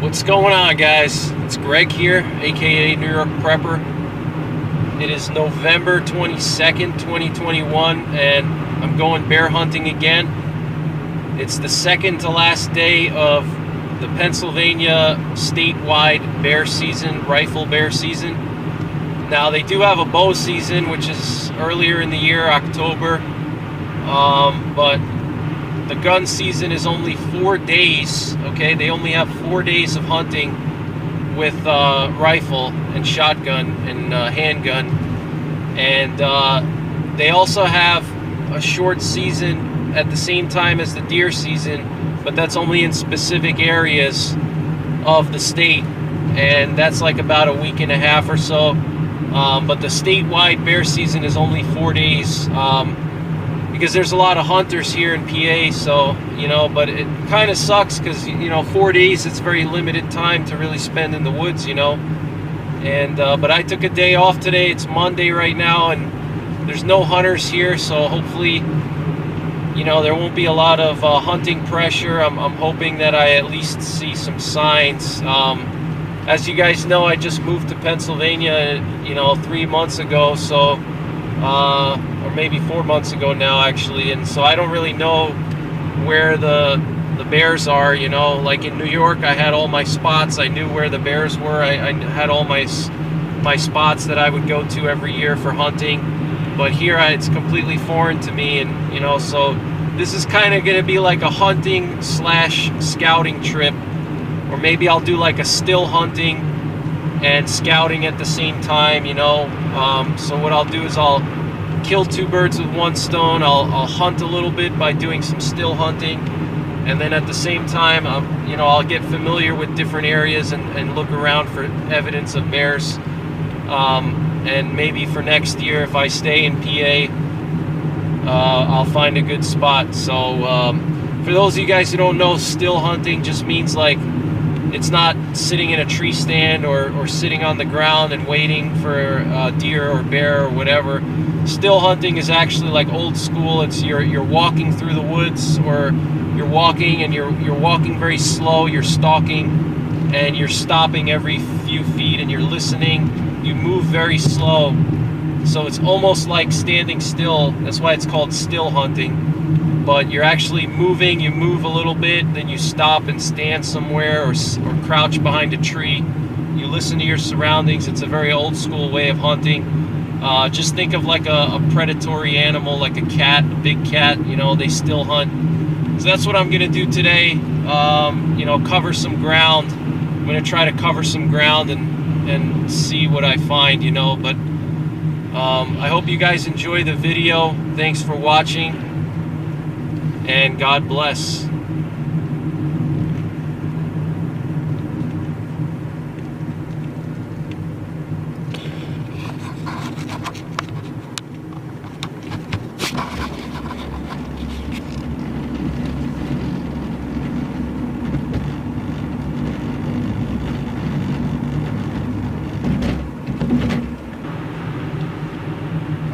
What's going on, guys? It's Greg here, aka New York Prepper. It is November 22nd, 2021, and I'm going bear hunting again. It's the second to last day of the Pennsylvania statewide bear season, rifle bear season. Now, they do have a bow season, which is earlier in the year, October, but the gun season is only 4 days, okay? They only have 4 days of hunting with rifle and shotgun and handgun. And they also have a short season at the same time as the deer season, but that's only in specific areas of the state. And that's like about a week and a half or so. But the statewide bear season is only 4 days. Because there's a lot of hunters here in PA, so, you know, but it kind of sucks because, you know, 4 days, it's very limited time to really spend in the woods, you know. And, but I took a day off today. It's Monday right now, and there's no hunters here, so hopefully, you know, there won't be a lot of hunting pressure. I'm hoping that I at least see some signs. As you guys know, I just moved to Pennsylvania, you know, 3 months ago, so... or maybe 4 months ago now, actually, and so I don't really know where the bears are, you know. Like in New York, I had all my spots. I knew where the bears were. I had all my spots that I would go to every year for hunting, but here it's completely foreign to me, and, you know, so this is kind of going to be like a hunting slash scouting trip, or maybe I'll do like a still hunting and scouting at the same time, you know. So what I'll do is I'll kill two birds with one stone. I'll hunt a little bit by doing some still hunting, and then at the same time, you know, I'll get familiar with different areas and look around for evidence of bears. And maybe for next year, if I stay in PA, I'll find a good spot. So for those of you guys who don't know, still hunting just means like it's not sitting in a tree stand or sitting on the ground and waiting for a deer or bear or whatever. Still hunting is actually like old school. It's you're walking through the woods, or you're walking and you're walking very slow. You're stalking and you're stopping every few feet and you're listening. You move very slow, so it's almost like standing still. That's why it's called still hunting. But you're actually moving. You move a little bit, then you stop and stand somewhere, or crouch behind a tree. You listen to your surroundings. It's a very old school way of hunting. Just think of like a predatory animal, like a cat, a big cat, you know, they still hunt. So that's what I'm going to do today, you know, cover some ground. I'm going to try to cover some ground and see what I find, you know. But I hope you guys enjoy the video. Thanks for watching, and God bless.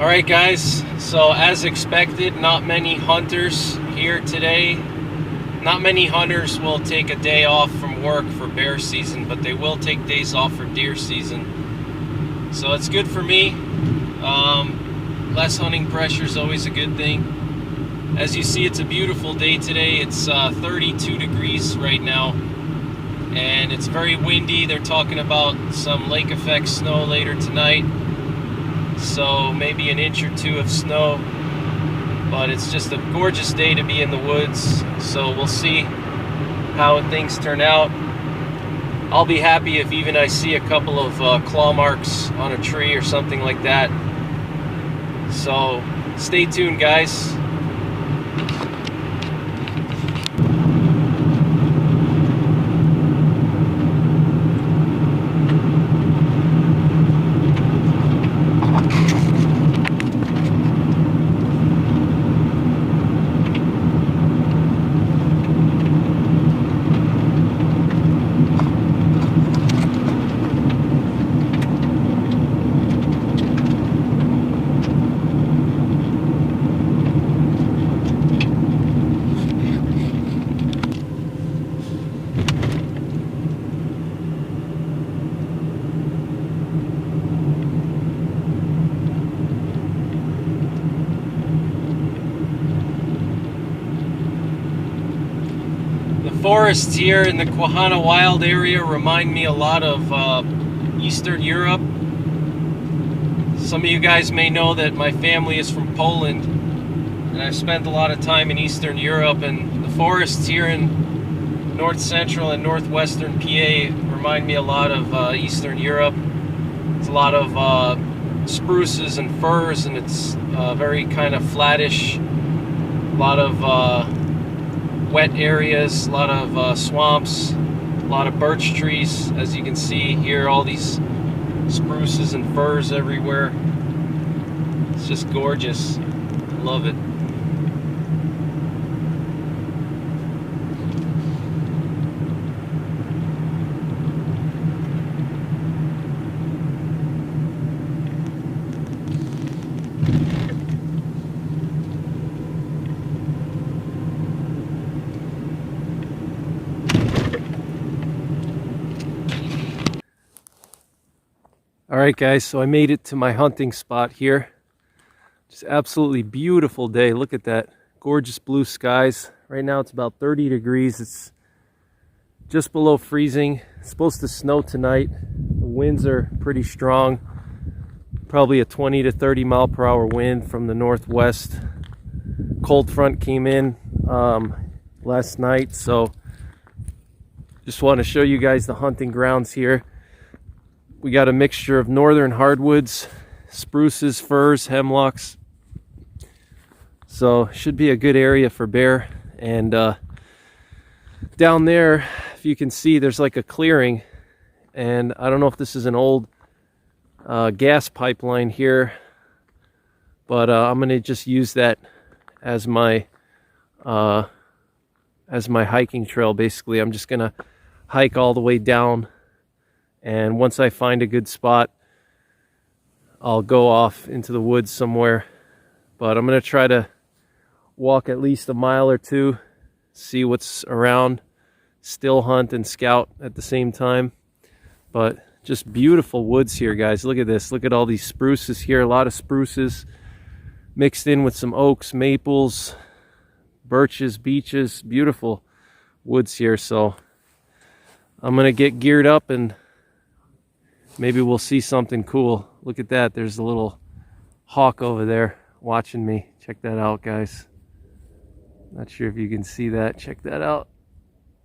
Alright guys, so as expected, not many hunters here today. Not many hunters will take a day off from work for bear season, but they will take days off for deer season. So it's good for me. Less hunting pressure is always a good thing. As you see, it's a beautiful day today. It's 32 degrees right now, and it's very windy. They're talking about some lake effect snow later tonight. So maybe an inch or two of snow, but it's just a gorgeous day to be in the woods. So we'll see how things turn out. I'll be happy if even I see a couple of claw marks on a tree or something like that. So stay tuned, guys. forests here in the Quahana Wild area remind me a lot of Eastern Europe. Some of you guys may know that my family is from Poland, and I've spent a lot of time in Eastern Europe, and the forests here in north central and northwestern PA remind me a lot of Eastern Europe. It's a lot of spruces and firs, and it's very kind of flattish, a lot of wet areas, a lot of swamps, a lot of birch trees. As you can see here, all these spruces and firs everywhere. It's just gorgeous. Love it. Alright guys, so I made it to my hunting spot here. Just absolutely beautiful day. Look at that. Gorgeous blue skies. Right now it's about 30 degrees. It's just below freezing. It's supposed to snow tonight. The winds are pretty strong. Probably a 20 to 30 mile per hour wind from the northwest. Cold front came in last night, so just want to show you guys the hunting grounds here. We got a mixture of northern hardwoods, spruces, firs, hemlocks. So should be a good area for bear. And down there, if you can see, there's like a clearing. And I don't know if this is an old gas pipeline here, but I'm gonna just use that as my hiking trail. Basically, I'm just gonna hike all the way down. And once I find a good spot, I'll go off into the woods somewhere. But I'm going to try to walk at least a mile or two, see what's around, still hunt and scout at the same time. But just beautiful woods here, guys. Look at this. Look at all these spruces here. A lot of spruces mixed in with some oaks, maples, birches, beeches. Beautiful woods here. So I'm going to get geared up and maybe we'll see something cool. Look at that. There's a little hawk over there watching me. Check that out, guys. Not sure if you can see that. Check that out.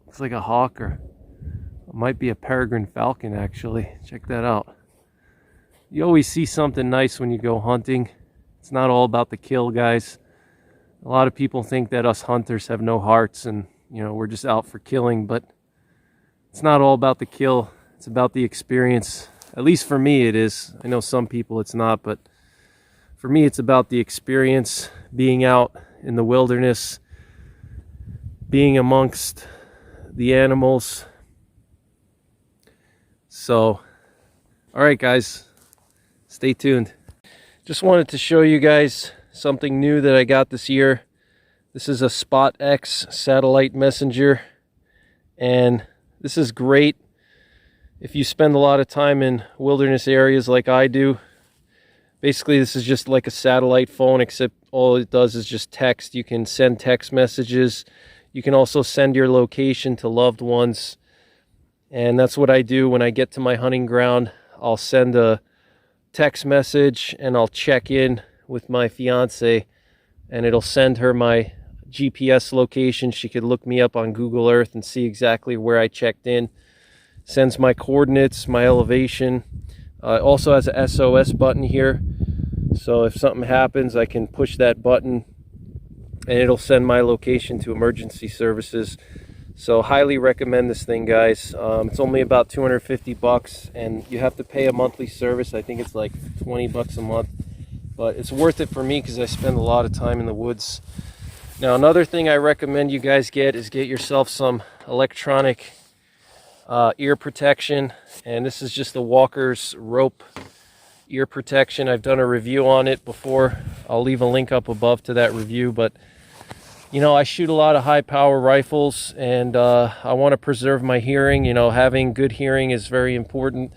Looks like a hawk, or it might be a peregrine falcon, actually. Check that out. You always see something nice when you go hunting. It's not all about the kill, guys. A lot of people think that us hunters have no hearts and, you know, we're just out for killing, but it's not all about the kill. It's about the experience. At least for me it is. I know some people it's not, but for me it's about the experience, being out in the wilderness, being amongst the animals. So, alright guys, stay tuned. Just wanted to show you guys something new that I got this year. This is a Spot X satellite messenger, and this is great if you spend a lot of time in wilderness areas like I do. Basically, this is just like a satellite phone, except all it does is just text. You can send text messages. You can also send your location to loved ones. And that's what I do when I get to my hunting ground. I'll send a text message and I'll check in with my fiance, and it'll send her my GPS location. She could look me up on Google Earth and see exactly where I checked in. Sends my coordinates, my elevation. It also has a SOS button here, so if something happens I can push that button and it'll send my location to emergency services. So highly recommend this thing, guys. It's only about 250 bucks, and you have to pay a monthly service. I think it's like 20 bucks a month, but it's worth it for me because I spend a lot of time in the woods. Now, another thing I recommend you guys get yourself some electronic ear protection, and this is just the Walker's rope ear protection. I've done a review on it before. I'll leave a link up above to that review. But you know, I shoot a lot of high power rifles, and I want to preserve my hearing. You know, having good hearing is very important.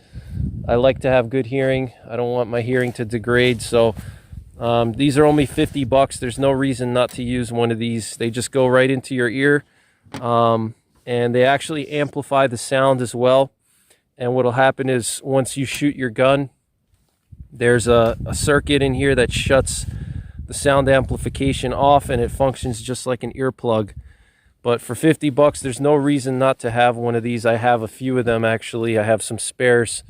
I like to have good hearing. I don't want my hearing to degrade. So these are only 50 bucks. There's no reason not to use one of these. They just go right into your ear. and they actually amplify the sound as well. And what'll happen is once you shoot your gun, there's a circuit in here that shuts the sound amplification off, and it functions just like an earplug. But for 50 bucks, there's no reason not to have one of these. I have a few of them actually. I have some spares.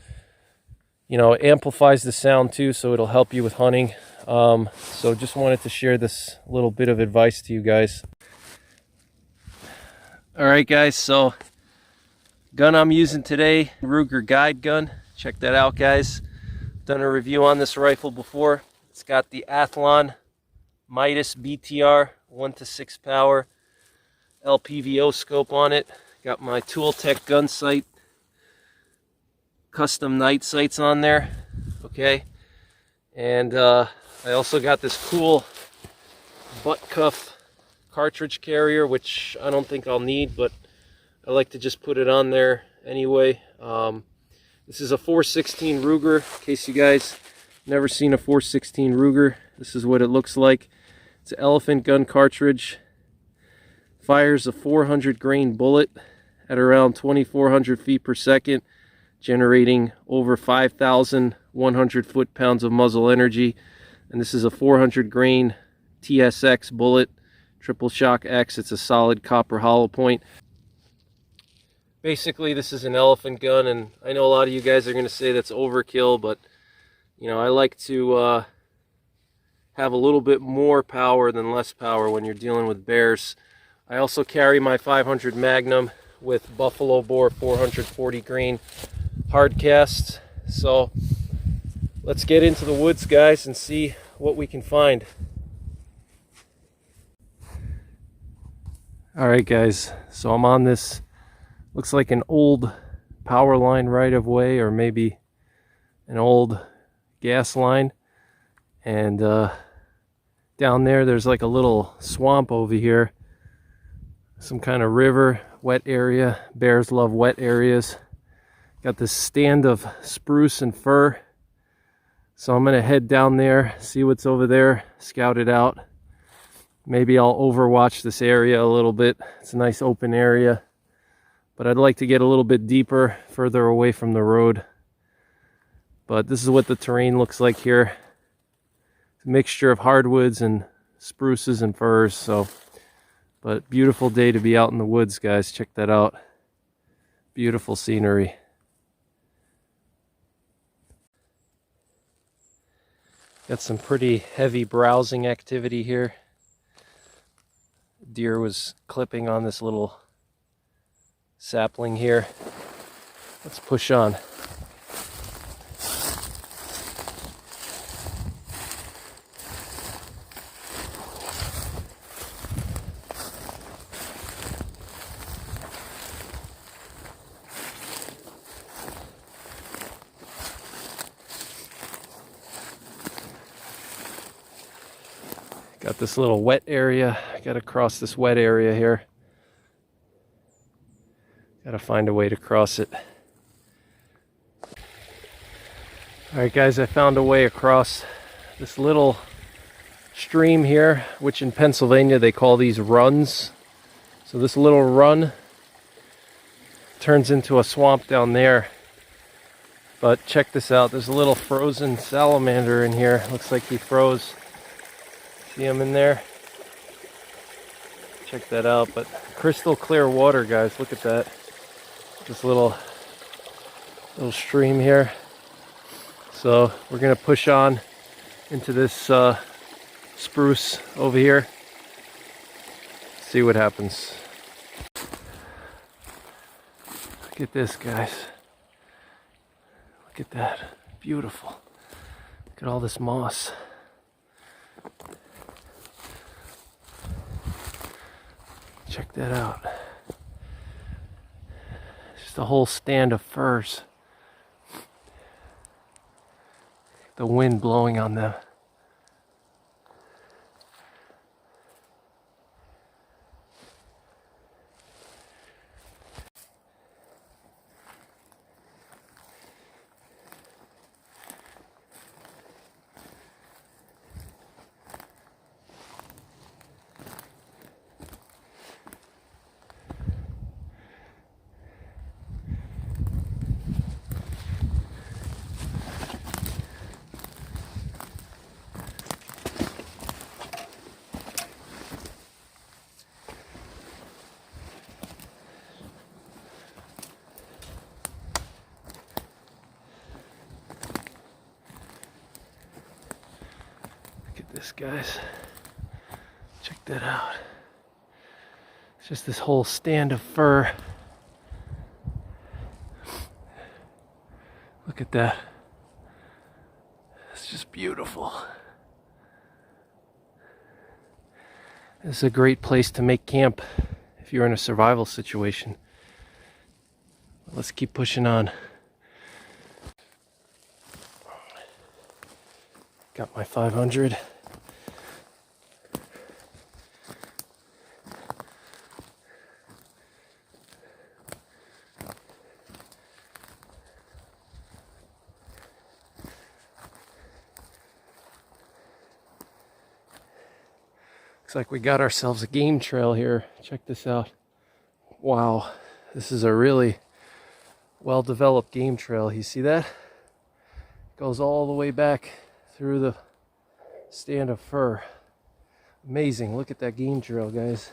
You know, it amplifies the sound too, so it'll help you with hunting. So just wanted to share this little bit of advice to you guys. All right, guys, so gun I'm using today, Ruger guide gun. Check that out, guys. Done a review on this rifle before. It's got the Athlon Midas BTR 1-6 power LPVO scope on it. Got my Tooltech gun sight, custom night sights on there. Okay, and I also got this cool butt cuff cartridge carrier, which I don't think I'll need, but I like to just put it on there anyway. This is a 416 Ruger, in case you guys never seen a 416 Ruger. This is what it looks like. It's an elephant gun cartridge. Fires a 400 grain bullet at around 2,400 feet per second, generating over 5,100 foot-pounds of muzzle energy. And this is a 400 grain TSX bullet, Triple Shock X. It's a solid copper hollow point. Basically, this is an elephant gun, and I know a lot of you guys are going to say that's overkill, but you know, I like to have a little bit more power than less power when you're dealing with bears. I also carry my 500 Magnum with buffalo bore 440 grain hard casts. So let's get into the woods, guys, and see what we can find. All right, guys, so I'm on this, looks like an old power line right of way, or maybe an old gas line. And down there's like a little swamp over here, some kind of river, wet area. Bears love wet areas. Got this stand of spruce and fir, so I'm gonna head down there, see what's over there, scout it out. Maybe I'll overwatch this area a little bit. It's a nice open area, but I'd like to get a little bit deeper, further away from the road. But this is what the terrain looks like here. It's a mixture of hardwoods and spruces and firs. But beautiful day to be out in the woods, guys. Check that out. Beautiful scenery. Got some pretty heavy browsing activity here. Deer was clipping on this little sapling here. Let's push on. Got this little wet area. I gotta cross this wet area here. Gotta find a way to cross it. Alright, guys, I found a way across this little stream here, which in Pennsylvania they call these runs. So this little run turns into a swamp down there. But check this out. There's a little frozen salamander in here. Looks like he froze. See him in there? Check that out. But crystal clear water, guys. Look at that. This little stream here. So we're gonna push on into this spruce over here. See what happens. Look at this, guys. Look at that. Beautiful. Look at all this moss. Check that out. Just a whole stand of firs. The wind blowing on them. this, guys. Check that out. It's just this whole stand of fur. Look at that. It's just beautiful. This is a great place to make camp if you're in a survival situation. Let's keep pushing on. Got my 500. Looks like we got ourselves a game trail here. Check this out. Wow, this is a really well-developed game trail. You see that? Goes all the way back through the stand of fur. Amazing. Look at that game trail, guys.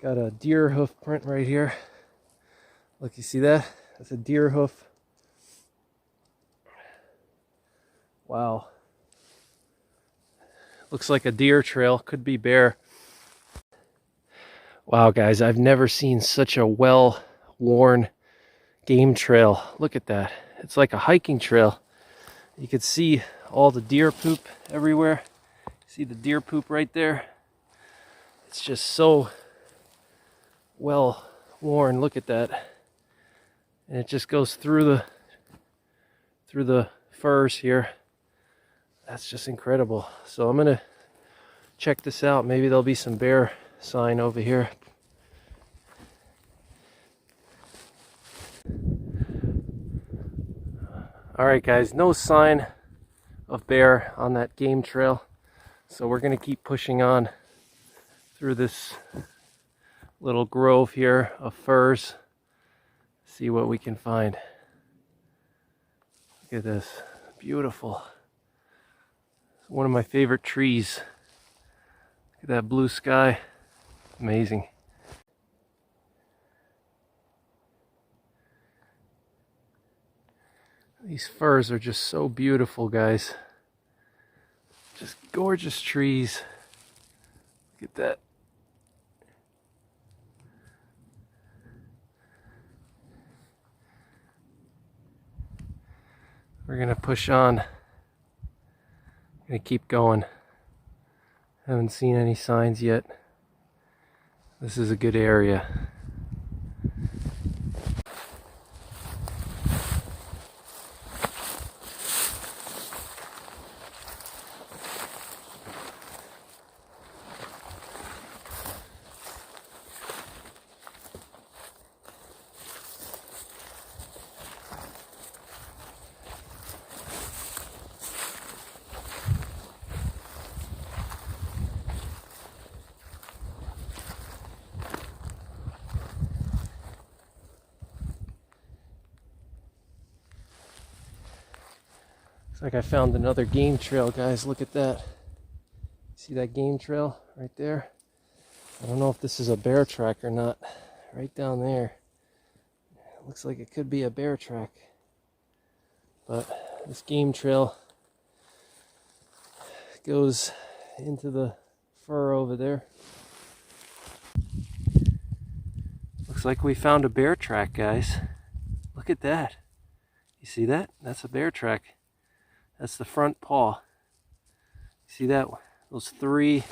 Got a deer hoof print right here. Look, you see that? That's a deer hoof. Wow. Looks like a deer trail. Could be bear. Wow, guys, I've never seen such a well-worn game trail. Look at that. It's like a hiking trail. You can see all the deer poop everywhere. See the deer poop right there? It's just so well worn. Look at that. And it just goes through the furs here. That's just incredible. So I'm gonna check this out. Maybe there'll be some bear sign over here. All right, guys, no sign of bear on that game trail. So we're gonna keep pushing on through this little grove here of firs. See what we can find. Look at this, beautiful. It's one of my favorite trees. Look at that blue sky, amazing. These firs are just so beautiful, guys. Just gorgeous trees. Look at that. We're gonna push on. Gonna keep going. Haven't seen any signs yet. This is a good area. Like I found another game trail, guys. Look at that. See that game trail right there? I don't know if this is a bear track or not. Right down there. Looks like it could be a bear track. But this game trail goes into the fur over there. Looks like we found a bear track, guys. Look at that. You see that? That's a bear track. That's the front paw. See that? Those three.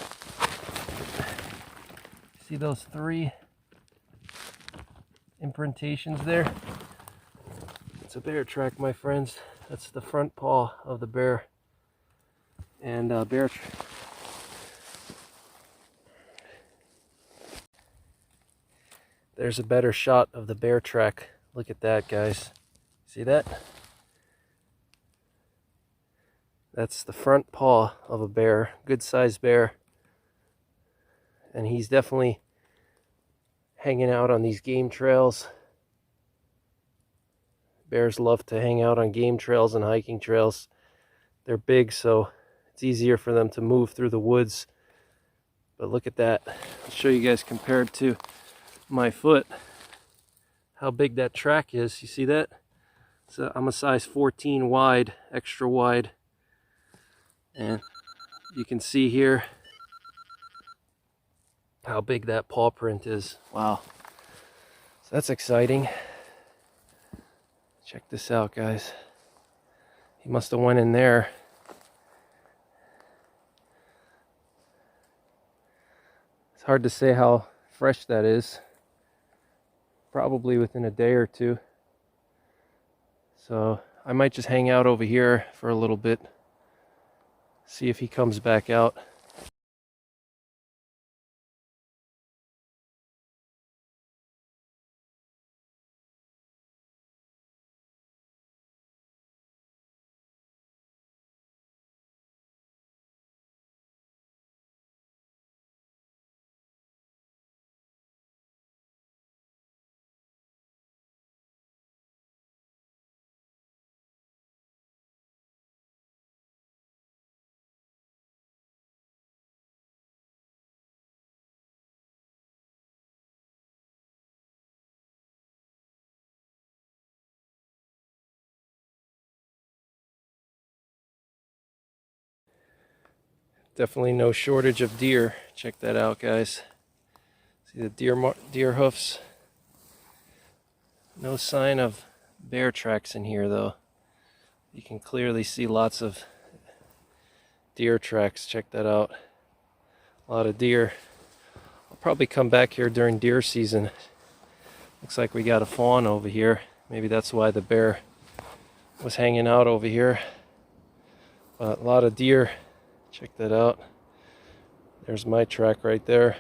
See those three imprintations there? It's a bear track, my friends. That's the front paw of the bear. And there's a better shot of the bear track. Look at that, guys. See that? That's the front paw of a bear, good sized bear. And he's definitely hanging out on these game trails. Bears love to hang out on game trails and hiking trails. They're big, so it's easier for them to move through the woods. But look at that. I'll show you guys compared to my foot how big that track is. You see that? So I'm a size 14 wide, extra wide. And You can see here how big that paw print is. Wow. So that's exciting. Check this out, guys. He must have went in there. It's hard to say how fresh that is. Probably within a day or two. So I might just hang out over here for a little bit. See if he comes back out. Definitely no shortage of deer. Check that out, guys. See the deer hoofs. No sign of bear tracks in here, though. You can clearly see lots of deer tracks. Check that out. A lot of deer. I'll probably come back here during deer season. Looks like we got a fawn over here. Maybe that's why the bear was hanging out over here. But a lot of deer. Check that out. There's my track right there.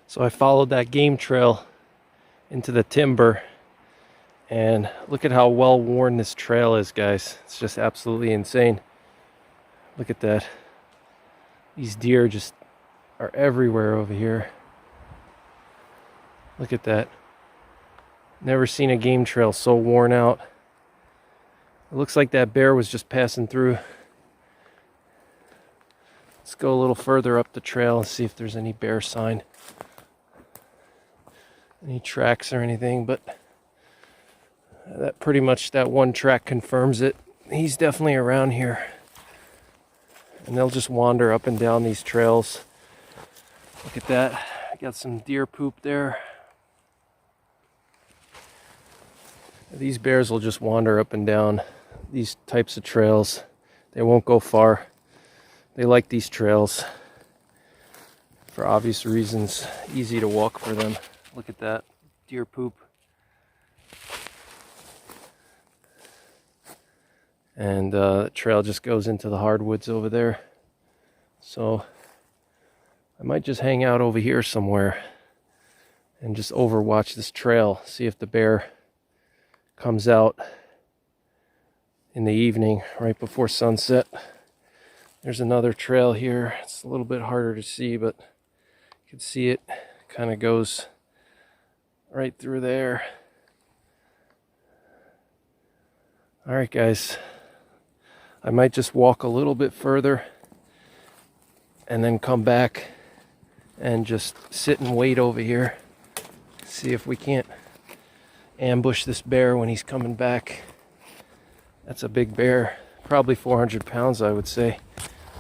So I followed that game trail into the timber, and look at how well worn this trail is, guys. It's just absolutely insane. Look at that. These deer just are everywhere over here. Look at that. Never seen a game trail so worn out. It looks like that bear was just passing through. Let's go a little further up the trail and see if there's any bear sign. Any tracks or anything, but that pretty much, that one track confirms it. He's definitely around here. And they'll just wander up and down these trails. Look at that. I got some deer poop there. These bears will just wander up and down these types of trails. They won't go far. They like these trails for obvious reasons. Easy to walk for them. Look at that. Deer poop. And the trail just goes into the hardwoods over there. So I might just hang out over here somewhere and just overwatch this trail. See if the bear comes out in the evening right before sunset. There's another trail here. It's a little bit harder to see, but you can see it kind of goes right through there. All right, guys. I might just walk a little bit further and then come back and just sit and wait over here. See if we can't ambush this bear when he's coming back. That's a big bear. Probably 400 pounds, I would say,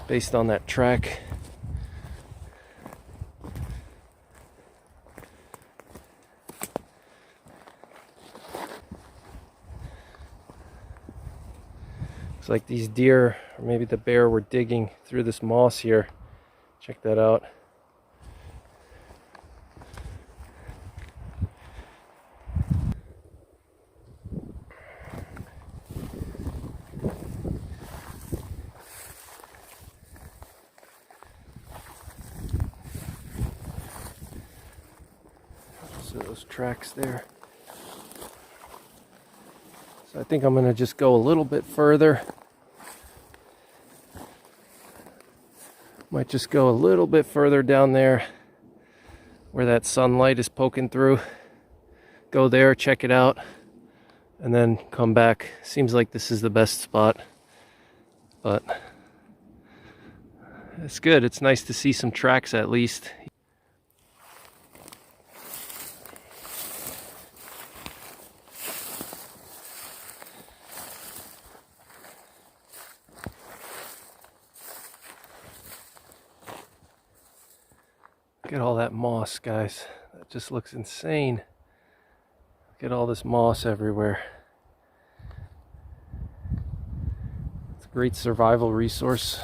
based on that track. Looks like these deer, or maybe the bear, were digging through this moss here. Check that out. So those tracks there. So I think I'm going to just go a little bit further. Might just go a little bit further down there where that sunlight is poking through. Go there, check it out, and then come back. Seems like this is the best spot, but it's good. It's nice to see some tracks at least. Look at all that moss, guys. That just looks insane. Look at all this moss everywhere. It's a great survival resource.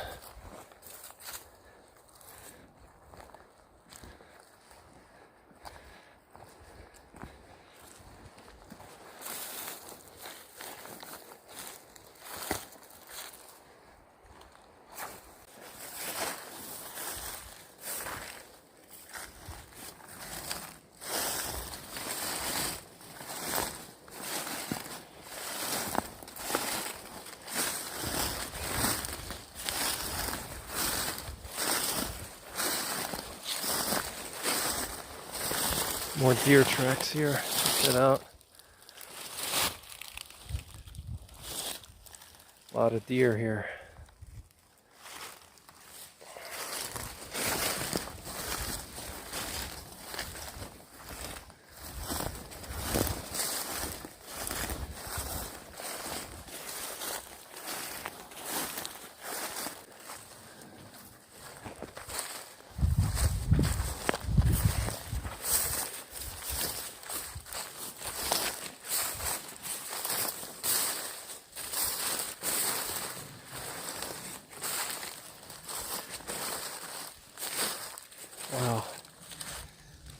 More deer tracks here. Check that out. A lot of deer here. Wow.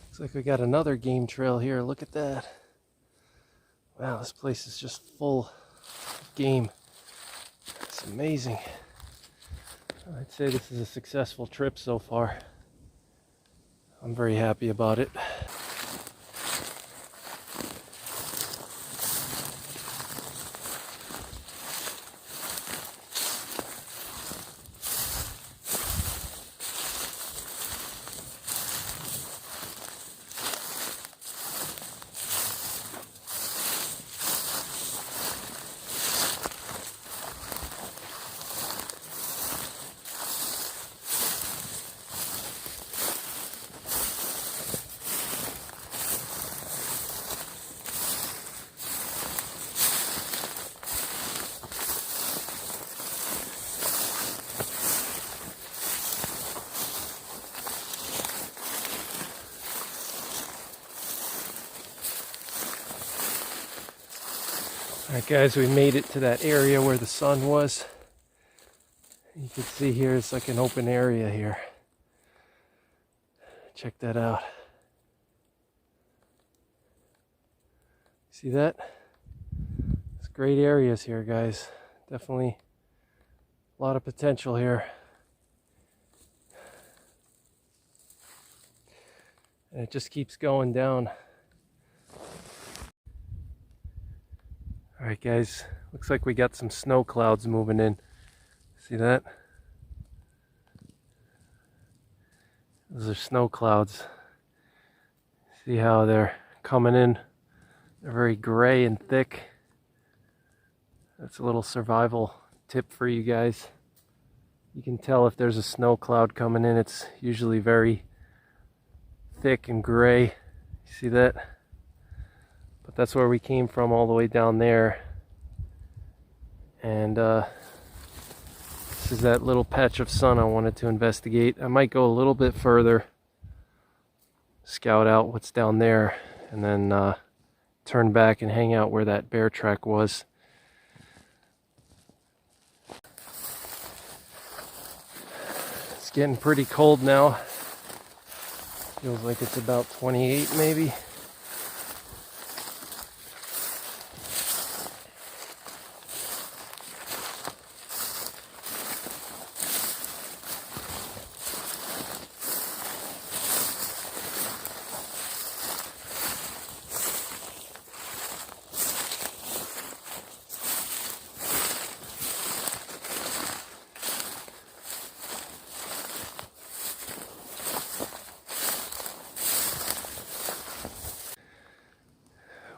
Looks like we got another game trail here. Look at that. Wow, this place is just full of game. It's amazing. I'd say this is a successful trip so far. I'm very happy about it. Alright guys, we made it to that area where the sun was. You can see here it's like an open area here. Check that out. See that? It's great areas here, guys. Definitely a lot of potential here. And it just keeps going down. Alright guys, looks like we got some snow clouds moving in. See that? Those are snow clouds. See how they're coming in? They're very gray and thick. That's a little survival tip for you guys. You can tell if there's a snow cloud coming in, it's usually very thick and gray. You see that? But that's where we came from, all the way down there. And this is that little patch of sun I wanted to investigate. I might go a little bit further, scout out what's down there, and then turn back and hang out where that bear track was. It's getting pretty cold now. Feels like it's about 28 maybe.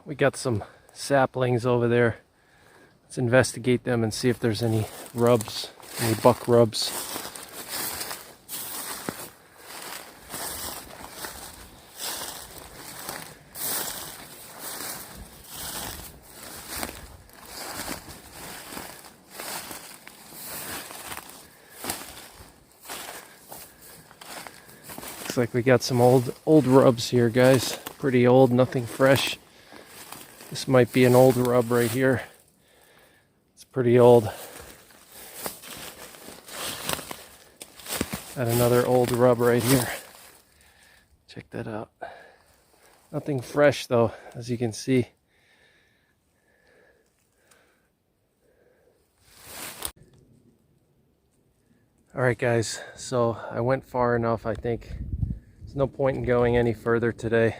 We got some saplings over there. Let's investigate them and see if there's any rubs, any buck rubs. Looks like we got some old rubs here, guys. Pretty old, nothing fresh. This might be an old rub right here. It's pretty old. Got another old rub right here. Check that out. Nothing fresh though, as you can see. Alright guys, so I went far enough, I think. There's no point in going any further today.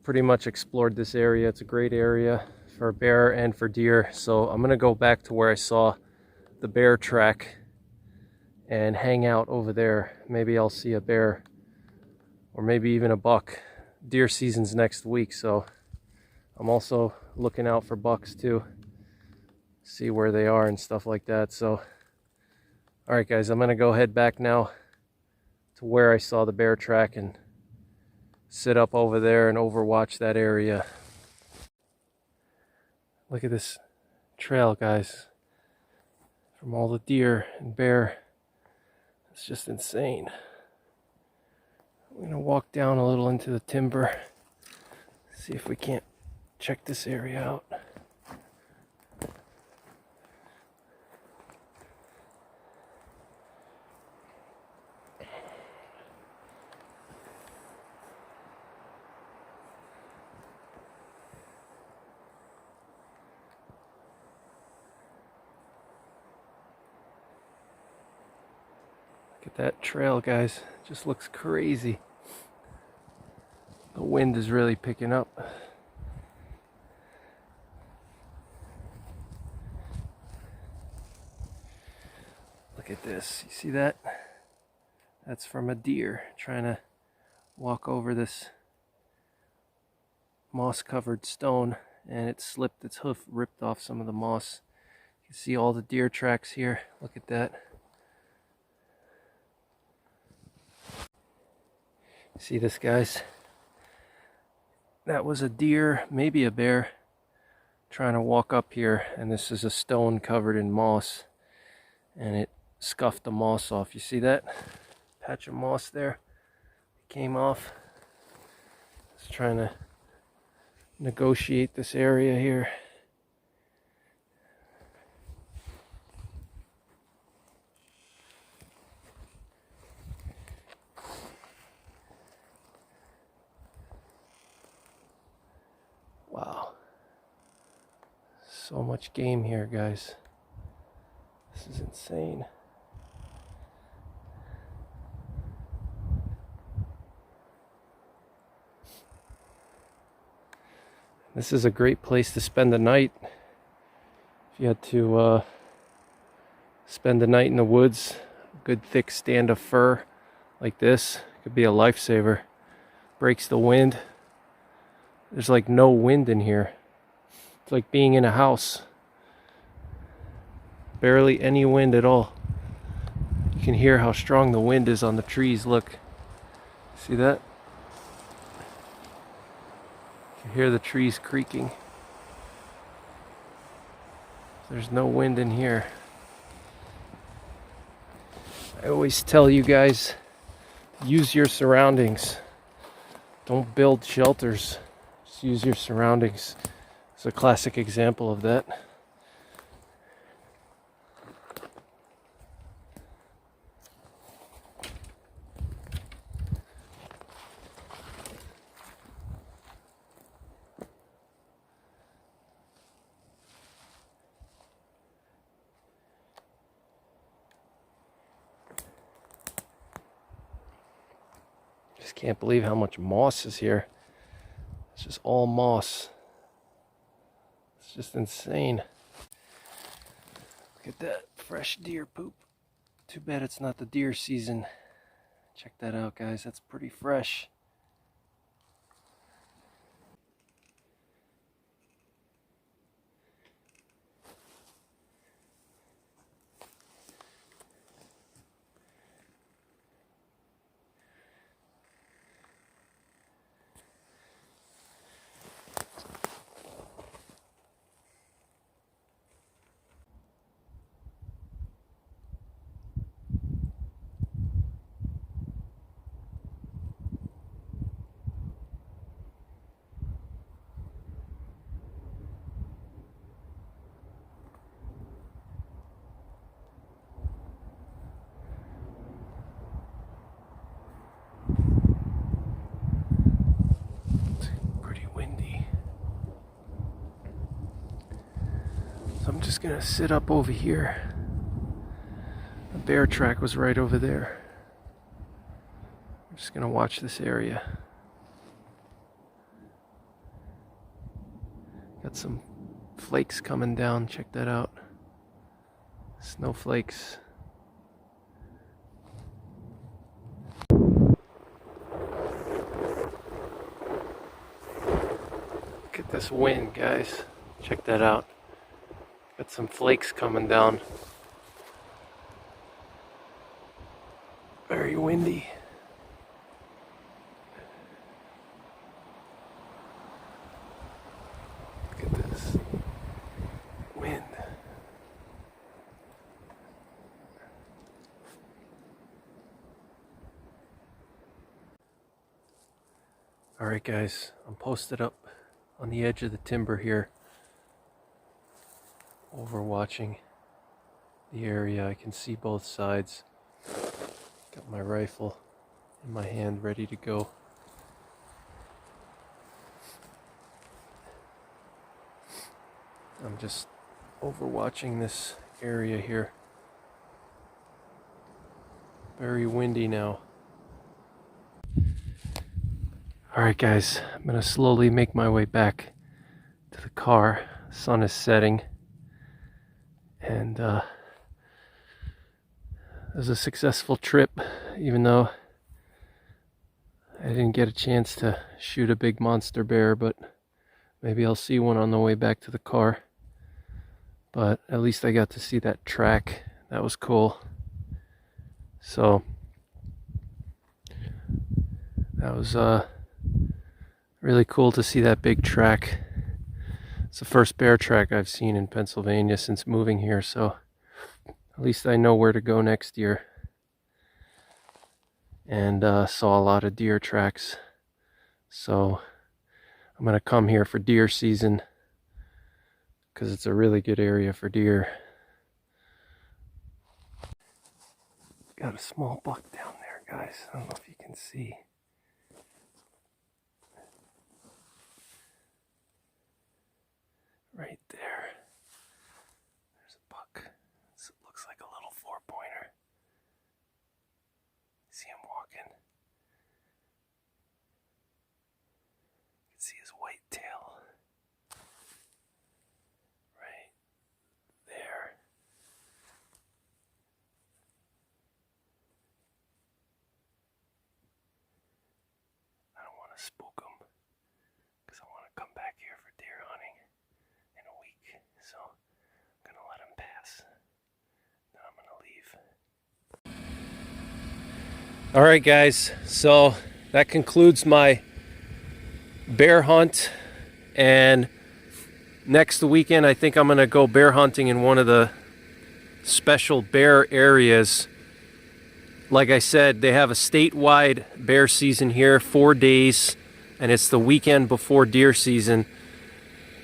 Pretty much explored this area. It's a great area for bear and for deer. So I'm gonna go back to where I saw the bear track and hang out over there. Maybe I'll see a bear or maybe even a buck. Deer season's next week, so I'm also looking out for bucks too. See where they are and stuff like that. So alright guys, I'm gonna go head back now to where I saw the bear track and sit up over there and overwatch that area. Look at this trail, guys, from all the deer and bear. It's just insane. I'm gonna walk down a little into the timber, see if we can't check this area out. Look at that trail, guys. It just looks crazy. The wind is really picking up. Look at this. You see that? That's from a deer trying to walk over this moss-covered stone, and it slipped its hoof, ripped off some of the moss. You can see all the deer tracks here. Look at that. See this, guys? That was a deer, maybe a bear, trying to walk up here, and this is a stone covered in moss, and it scuffed the moss off. You see that patch of moss there? It came off. It's trying to negotiate this area here. Wow. So much game here, guys. This is insane. This is a great place to spend the night. If you had to spend the night in the woods, a good thick stand of fir like this could be a lifesaver. Breaks the wind. There's like no wind in here. It's like being in a house. Barely any wind at all. You can hear how strong the wind is on the trees. Look. See that? You can hear the trees creaking. There's no wind in here. I always tell you guys, use your surroundings. Don't build shelters. Just use your surroundings. It's a classic example of that. Just can't believe how much moss is here. It's just all moss. It's just insane. Look at that fresh deer poop. Too bad it's not the deer season. Check that out, guys. That's pretty fresh. So I'm just gonna sit up over here. The bear track was right over there. I'm just gonna watch this area. Got some flakes coming down, check that out. Snowflakes. Look at this wind, guys. Check that out. Got some flakes coming down. Very windy. Look at this wind. Alright guys, I'm posted up on the edge of the timber here, overwatching the area. I can see both sides. Got my rifle in my hand ready to go. I'm just overwatching this area here. Very windy now. Alright guys, I'm gonna slowly make my way back to the car. The sun is setting. And it was a successful trip, even though I didn't get a chance to shoot a big monster bear, but maybe I'll see one on the way back to the car. But at least I got to see that track. That was cool. So that was really cool to see that big track. It's the first bear track I've seen in Pennsylvania since moving here, so at least I know where to go next year. And saw a lot of deer tracks. So I'm gonna come here for deer season because it's a really good area for deer. Got a small buck down there, guys. I don't know if you can see. Right there. There's a buck. This looks like a little 4-pointer. See him walking. You can see his white tail. Right there. I don't want to spook him because I want to come back here for deer hunting in a week, so I'm gonna let him pass. Then I'm gonna leave. Alright guys, so that concludes my bear hunt, and next weekend I think I'm gonna go bear hunting in one of the special bear areas. Like I said, they have a statewide bear season here, 4 days, and it's the weekend before deer season.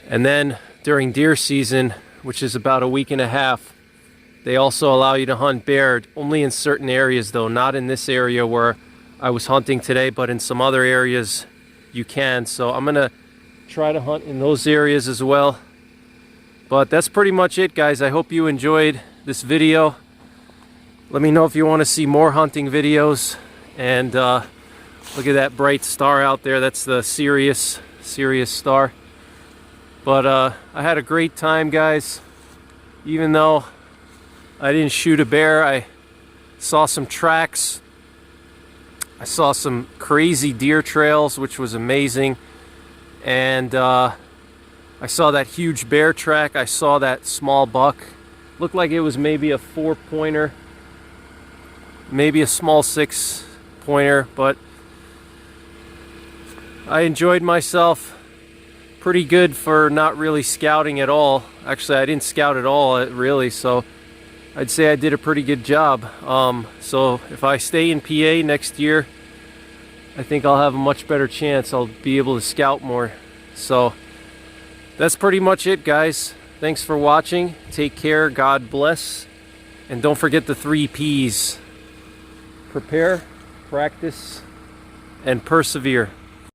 And then during deer season, which is about a week and a half, they also allow you to hunt bear, only in certain areas though, not in this area where I was hunting today, but in some other areas you can. So I'm gonna try to hunt in those areas as well. But that's pretty much it, guys. I hope you enjoyed this video. Let me know if you want to see more hunting videos. And look at that bright star out there. That's the Sirius star. But I had a great time, guys. Even though I didn't shoot a bear, I saw some tracks. I saw some crazy deer trails, which was amazing. And I saw that huge bear track. I saw that small buck. Looked like it was maybe a 4-pointer. Maybe a small 6-pointer, but I enjoyed myself. Pretty good for not really scouting at all. Actually, I didn't scout at all, really, so I'd say I did a pretty good job. So if I stay in PA next year, I think I'll have a much better chance. I'll be able to scout more. So that's pretty much it, guys. Thanks for watching. Take care. God bless. And don't forget the 3 P's. Prepare, practice, and persevere.